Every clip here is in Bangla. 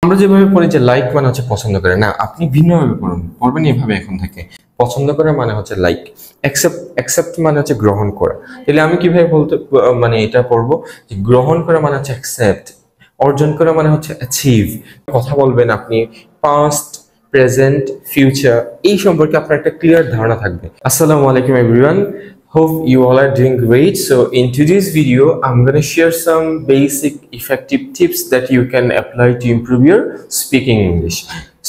আমরা যেভাবে পড়ি যে লাইক মানে হচ্ছে পছন্দ করে, না, আপনি ভিন্নভাবে পড়বেন এইভাবে এখন থেকে। পছন্দ করা মানে হচ্ছে লাইক, অ্যাকসেপ্ট মানে হচ্ছে গ্রহণ করা। তাহলে আমি কিভাবে বলতে মানে এটা পড়বো যে গ্রহণ করা মানে হচ্ছে অ্যাকসেপ্ট, অর্জন করা মানে হচ্ছে অ্যাচিভ। কথা বলবেন আপনি পাস্ট, প্রেজেন্ট, ফিউচার এই সম্পর্কে আপনার একটা ক্লিয়ার ধারণা থাকবে। আসসালামু আলাইকুম everyone, hope you all are doing great. So in today's video I'm going to share some basic effective tips that you can apply to improve your speaking English.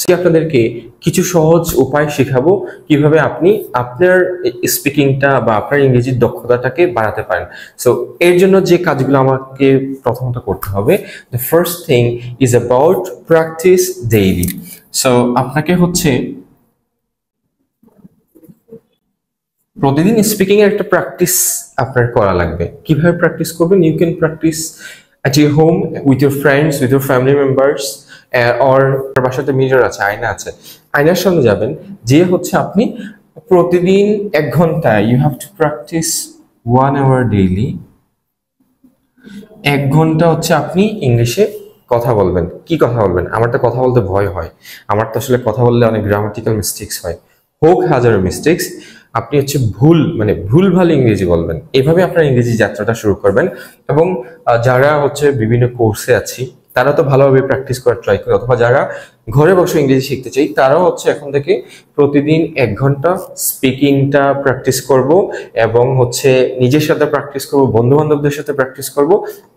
So আপনাদেরকে কিছু সহজ উপায় শেখাবো কিভাবে আপনি আপনার স্পিকিংটা বা আপনার ইংরেজির দক্ষতাটাকে বাড়াতে পারেন। সো এর জন্য যে কাজগুলো আমাকে প্রথমত করতে হবে, the first thing is about practice daily. So আপনাকে হচ্ছে প্রতিদিন স্পিকিং এর একটা প্র্যাকটিস আপনার করা লাগবে। কিভাবে প্র্যাকটিস করবেন? You can practice at your home with your friends, with your family members, or বাসাতে মিরর আছে, আয়না আছে, আয়নার সামনে যাবেন, যে হচ্ছে আপনি প্রতিদিন 1 ঘন্টা, you have to practice 1 hour daily। 1 ঘন্টা হচ্ছে আপনি ইংলিশে কথা বলবেন। কি কথা বলবেন? আমার তো কথা বলতে ভয় হয়, আমার তো আসলে কথা বললে অনেক গ্রামাটিক্যাল মিস্টেক্স হয়, হোক হাজারো মিস্টেক্স। আপনি হচ্ছে ভুলভাল ইংরেজি বলবেন। এভাবে আপনার ইংরেজি যাত্রাটা শুরু করবেন। এবং যারা হচ্ছে বিভিন্ন কোর্সে আছি তারা তো ভালোভাবে প্র্যাকটিস করার ট্রাই করে, অথবা যারা ঘরে বসে ইংরেজি শিখতে চাই তারাও হচ্ছে এখন থেকে প্রতিদিন 1 ঘন্টা স্পিকিংটা প্র্যাকটিস করব, এবং হচ্ছে নিজের সাথে প্র্যাকটিস করব, বন্ধু বান্ধবদের সাথে প্র্যাকটিস করব,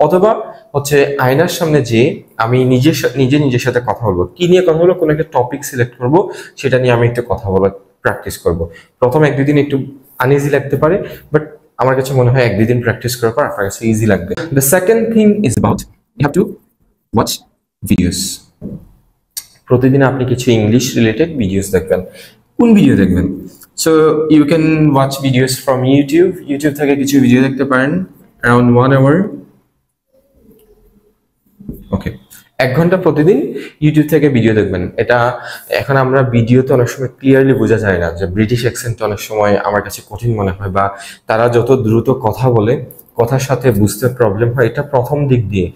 অথবা হচ্ছে আয়নার সামনে যে আমি নিজের সাথে কথা বলবো। কি নিয়ে কথা বলবো? কোনো একটা টপিক সিলেক্ট করব, সেটা নিয়ে আমি একটু কথা বলার প্র্যাকটিস করব। প্রথম 1-2 দিন একটু আনইজি লাগতে পারে, বাট আমার কাছে মনে হয় 1-2 দিন প্র্যাকটিস করার পর আপনার কাছে ইজি লাগবে। The second thing is about you have to watch videos. প্রতিদিন আপনি কিছু ইংলিশ রিলেটেড ভিডিওস দেখবেন। কোন ভিডিও দেখবেন? So you can watch videos from YouTube থেকে কিছু ভিডিও দেখতে পারেন অ্যারাউন্ড 1 hour। ওকে, 1 ঘন্টা প্রতিদিন ইউটিউব থেকে ভিডিও দেখবেন। এটা এখন আমরা ভিডিওতে অনেক সময় ক্লিয়ারলি বোঝা যায় না, যে ব্রিটিশ অ্যাকসেন্ট অনেক সময় আমার কাছে কঠিন মনে হয়, বা তারা যত দ্রুত কথা বলে কথার সাথে বুঝতে প্রবলেম হয়। এটা প্রথম দিক দিয়ে,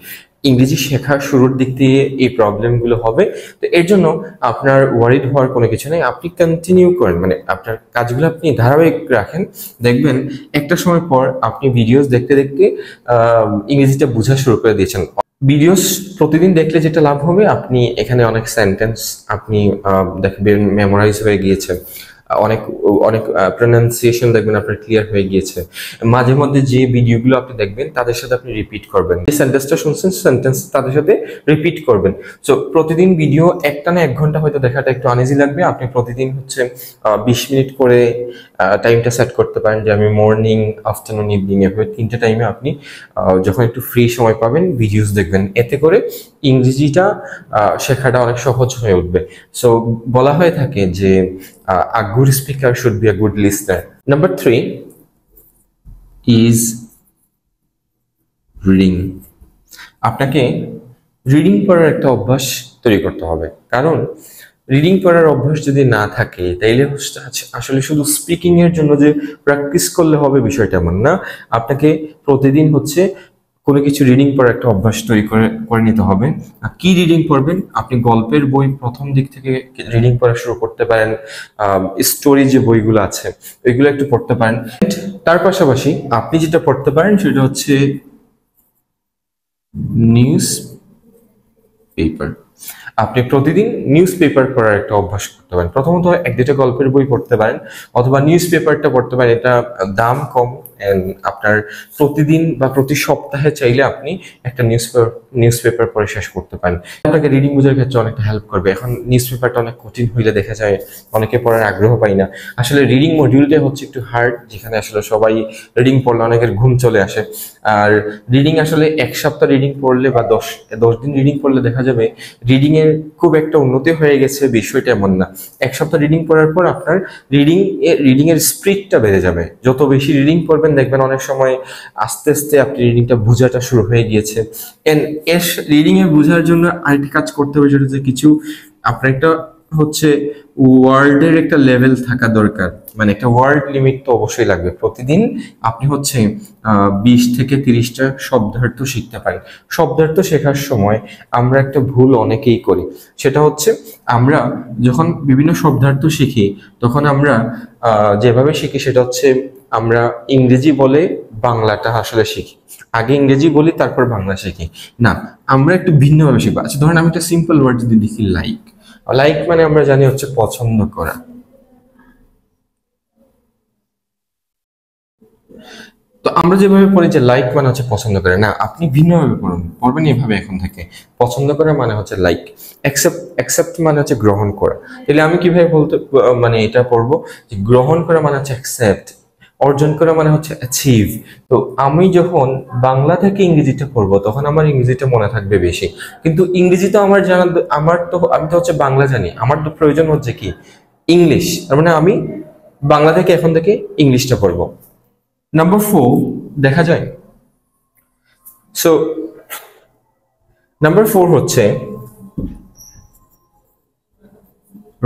ইংরেজি শেখার শুরুর দিক দিয়ে এই প্রবলেমগুলো হবে। তো এর জন্য আপনার ওয়ারিড হওয়ার কোনো কিছু নেই। আপনি কন্টিনিউ করেন, মানে আপনার কাজগুলো আপনি ধারাবাহিক রাখেন, দেখবেন একটা সময় পর আপনি ভিডিওস দেখতে দেখতে ইংরেজিটা বোঝা শুরু করে দিয়েছেন। ভিডিওস প্রতিদিন দেখলে যেটা লাভ হবে, আপনি এখানে অনেক সেন্টেন্স আপনি দেখবেন মেমোরাইজ হয়ে গিয়েছে, অনেক অনেক প্রনাউন্সিয়েশন দেখবেন আপনার ক্লিয়ার হয়ে গিয়েছে। মাঝে মধ্যে যে ভিডিওগুলো আপনি দেখবেন তাদের সাথে আপনি রিপিট করবেন, যে সেন্টেন্সটা শুনছেন সেন্টেন্স তাদের সাথে রিপিট করবেন। সো প্রতিদিন ভিডিও একটানা 1 ঘন্টা হয়তো দেখাটা একটু আনইজি লাগবে। আপনি প্রতিদিন হচ্ছে 20 মিনিট করে টাইমটা সেট করতে পারেন, যে আমি মর্নিং, আফটারনুন, ইভিনিং এভাবে 3টে টাইমে আপনি যখন একটু ফ্রি সময় পাবেন ভিডিওস দেখবেন। এতে করে ইংরেজিটা শেখাটা অনেক সহজ হয়ে উঠবে। সো বলা হয়ে থাকে যে a good speaker should be a good listener. Number 3 is reading. আপনাকে রিডিং পড়ার একটা অভ্যাস তৈরি করতে হবে, কারণ রিডিং পড়ার অভ্যাস যদি না থাকে তাইলে আসলে শুধু স্পিকিং এর জন্য যে প্র্যাকটিস করলে হবে বিষয়টা এমন না। আপনাকে প্রতিদিন হচ্ছে কোনো কিছু রিডিং পড়ার একটা অভ্যাস তৈরি করে নিতে হবে। কি রিডিং পড়বেন? আপনি গল্পের বই প্রথম দিক থেকে রিডিং পড়া শুরু করতে পারেন, স্টোরি যে বইগুলো আছে ওইগুলো একটু পড়তে পারেন। তার পাশাপাশি আপনি যেটা পড়তে পারেন সেটা হচ্ছে নিউজ পেপার। আপনি প্রতিদিন নিউজ পেপার পড়ার একটা অভ্যাস করতে পারেন। প্রথমত 1-2টা গল্পের বই পড়তে পারেন, অথবা নিউজ পেপারটা পড়তে পারেন। এটা দাম কম, আপনার প্রতিদিন বা প্রতি সপ্তাহে চাইলে আপনি একটা নিউজ পেপার পড়ে শেষ করতে পারেন। আপনাকে রিডিং বোঝার ক্ষেত্রে অনেকটা হেল্প করবে। এখন নিউজ পেপারটা অনেক কঠিন হইলে দেখা যায় অনেকে পড়ার আগ্রহ পাই না। আসলে রিডিং মডিউলটা হচ্ছে একটু হার্ড, যেখানে আসলে সবাই রিডিং পড়লে অনেকের ঘুম চলে আসে। আর রিডিং আসলে 1 সপ্তাহ রিডিং পড়লে বা 10 দিন রিডিং পড়লে দেখা যাবে রিডিং এর খুব একটা উন্নতি হয়ে গেছে, বিষয়টা এমন না। 1 সপ্তাহ রিডিং পড়ার পর আপনার রিডিং এর স্পিডটা বেড়ে যাবে। যত বেশি রিডিং পড়বেন দেখবেন অনেক সময় আস্তে আস্তে আপনি রিডিংটা বোঝাটা শুরু হয়ে গিয়েছে। রিডিং এ বোঝার জন্য আরেকটি কাজ করতে হবে, সেটা হচ্ছে কিছু আপনার একটা হচ্ছে ওয়ার্ডের একটা লেভেল থাকা দরকার, মানে একটা ওয়ার্ড লিমিট তো অবশ্যই লাগবে। প্রতিদিন আপনি হচ্ছে 20 থেকে 30টা শব্দার্থ শিখতে পারেন। শব্দার্থ শেখার সময় আমরা একটা ভুল অনেকেই করি, সেটা হচ্ছে আমরা যখন বিভিন্ন শব্দার্থ শিখি তখন আমরা যেভাবে শিখি সেটা হচ্ছে আমরা ইংরেজি বলে বাংলাটা আসলে শিখি, আগে ইংরেজি বলি তারপর বাংলা শিখি। না, আমরা একটু ভিন্নভাবে শিখবো। আচ্ছা ধরেন আমি একটা সিম্পল ওয়ার্ড যদি দেখি লাইক, লাইক মানে আমরা জানি হচ্ছে পছন্দ করা। তো আমরা যেভাবে পড়ি যে লাইক মানে হচ্ছে পছন্দ করে, না আপনি ভিন্নভাবে পড়বেন এইভাবে এখন থেকে। পছন্দ করা মানে হচ্ছে লাইক, অ্যাকসেপ্ট, অ্যাকসেপ্ট মানে হচ্ছে গ্রহণ করা। তাহলে আমি কিভাবে বলতে মানে এটা পড়বো যে গ্রহণ করা মানে হচ্ছে অ্যাকসেপ্ট, অর্জন করা মানে হচ্ছে অ্যাচিভ। তো আমি যখন বাংলা থেকে ইংরেজিটা পড়বো তখন আমার ইংরেজিটা মনে থাকবে বেশি। কিন্তু ইংরেজি তো আমার জানা, আমার তো আমি তো হচ্ছে বাংলা জানি, আমার তো প্রয়োজন হচ্ছে কি ইংলিশ। তার মানে আমি বাংলা থেকে এখন থেকে ইংলিশটা পড়বো। নাম্বার 4 দেখা যায়। সো নাম্বার 4 হচ্ছে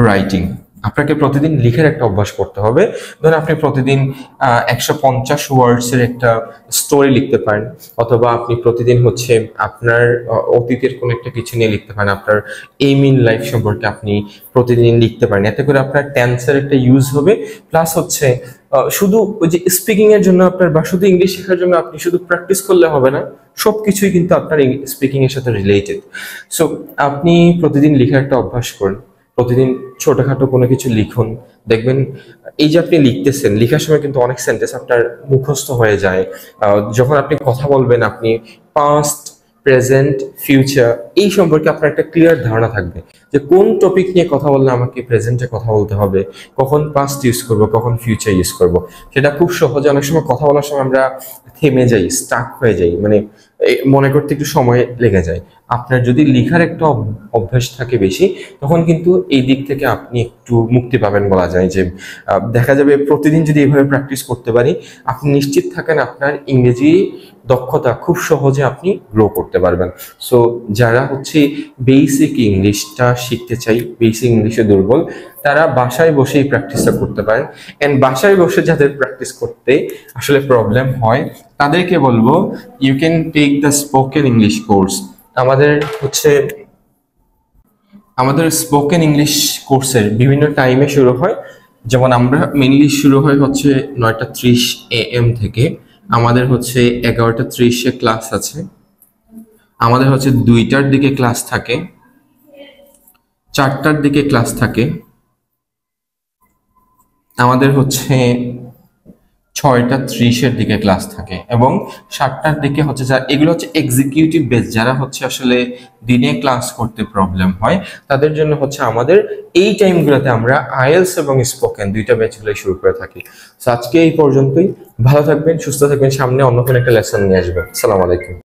রাইটিং। আপনাকে প্রতিদিন লিখার একটা অভ্যাস করতে হবে। ধরেন আপনি প্রতিদিন 150 ওয়ার্ডসের একটা স্টোরি লিখতে পারেন, অথবা আপনি প্রতিদিন হচ্ছে আপনার অতীতের কোনো একটা কিছু নিয়ে লিখতে পারেন, আপনার এইম ইন লাইফ সম্পর্কে আপনি প্রতিদিন লিখতে পারেন। এতে করে আপনার টেন্সের একটা ইউজ হবে, প্লাস হচ্ছে শুধু ওই যে স্পিকিং এর জন্য আপনার বা শুধু ইংলিশ শেখার জন্য আপনি শুধু প্র্যাকটিস করলে হবে না, সবকিছুই কিন্তু আপনার স্পিকিং এর সাথে রিলেটেড। সো আপনি প্রতিদিন লেখার একটা অভ্যাস করুন, প্রতিদিন ছোটখাটো কোনো কিছু লিখুন। দেখবেন এই যে আপনি লিখতেছেন, লেখার সময় কিন্তু অনেক সেন্টেন্স আপনার মুখস্থ হয়ে যায়। যখন আপনি কথা বলবেন আপনি পাস্ট, প্রেজেন্ট, ফিউচার এই সম্পর্কে আপনার একটা ক্লিয়ার ধারণা থাকবে যে কোন টপিক নিয়ে কথা বললে আমাকে প্রেজেন্টে কথা বলতে হবে, কখন পাস্ট ইউজ করব, কখন ফিউচার ইউজ করব। সেটা খুব সহজে, অনেক সময় কথা বলার সময় আমরা থেমে যাই, স্টাক হয়ে যাই, মানে মনে করতে একটু সময় লেগে যায়। আপনার যদি লেখার একটা অভ্যাস থাকে বেশি, তখন কিন্তু এই দিক থেকে আপনি একটু মুক্তি পাবেন বলা যায়। যে দেখা যাবে প্রতিদিন যদি এইভাবে প্র্যাকটিস করতে পারি, আপনি নিশ্চিত থাকেন আপনার ইংরেজি দক্ষতা খুব সহজে আপনি গ্রো করতে পারবেন। সো যারা হচ্ছে বেসিক ইংলিশটা শিখতে চাই, বেসিক ইংলিশে দুর্বল, তারা বাসায় বসেই প্র্যাকটিসটা করতে পারেন। এন্ড বাসায় বসে যাদের প্র্যাকটিস করতে আসলে প্রবলেম হয় তাদেরকে বলবো you can take the spoken English course. আমাদের হচ্ছে আমাদের স্পোকেন ইংলিশ কোর্সের বিভিন্ন টাইমে শুরু হয়। যেমন আমরা মেনলি শুরু হয় হচ্ছে 9:30 AM থেকে, আমাদের হচ্ছে 11:30 ক্লাস আছে, আমাদের হচ্ছে 2টার দিকে ক্লাস থাকে, 4টার দিকে ক্লাস থাকে, আমাদের হচ্ছে 6:30 দিকে ক্লাস থাকে, এবং 7টার দিকে হচ্ছে যা এগুলো হচ্ছে এক্সিকিউটিভ বেস, যারা হচ্ছে আসলে দিনে ক্লাস করতে প্রবলেম হয় তাদের জন্য হচ্ছে আমাদের এই টাইমগুলোতে আমরা আইএলস এবং স্পোকেন দুইটা ব্যাচগুলো শুরু করে থাকি। তো আজকে এই পর্যন্তই। ভালো থাকবেন, সুস্থ থাকবেন, সামনে অন্য কোনো একটা লেসন নিয়ে আসবেন। আসসালামু আলাইকুম।